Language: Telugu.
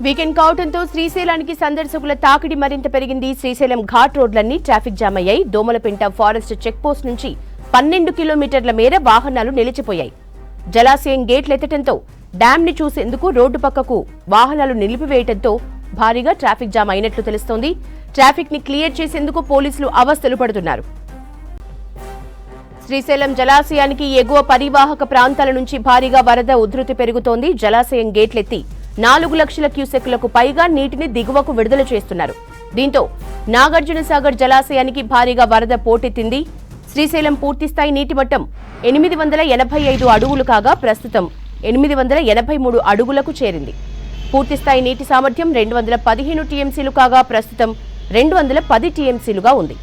వీకెండ్ కావడంతో శ్రీశైలానికి సందర్శకుల తాకిడి మరింత పెరిగింది. శ్రీశైలం ఘాట్ రోడ్లన్నీ ట్రాఫిక్ జామ్ అయ్యాయి. దోమలపెంట ఫారెస్ట్ చెక్ పోస్ట్ నుంచి 12 కిలోమీటర్ల మేర వాహనాలు నిలిచిపోయాయి. జలాశయం గేట్లెత్తడంతో డ్యామ్ ని చూసేందుకు రోడ్డు పక్కకు వాహనాలు నిలిపివేయడంతో భారీగా ట్రాఫిక్ జామ్ అయినట్లు తెలుస్తోంది. ట్రాఫిక్ ని క్లియర్ చేసేందుకు పోలీసులు అవస్థలు పడుతున్నారు. శ్రీశైలం జలాశయానికి ఎగువ పరివాహక ప్రాంతాల నుంచి భారీగా వరద ఉధృతి పెరుగుతోంది. జలాశయం గేట్లెత్తి 4 లక్షల క్యూసెక్లకు పైగా నీటిని దిగువకు విడుదల చేస్తున్నారు. దీంతో నాగార్జునసాగర్ జలాశయానికి భారీగా వరద పోటెత్తింది. శ్రీశైలం పూర్తిస్థాయి నీటి మట్టం 885 అడుగులు కాగా ప్రస్తుతం 883 అడుగులకు చేరింది. పూర్తిస్థాయి నీటి సామర్థ్యం 215 టీఎంసీలు కాగా ప్రస్తుతం 210 టీఎంసీలుగా ఉంది.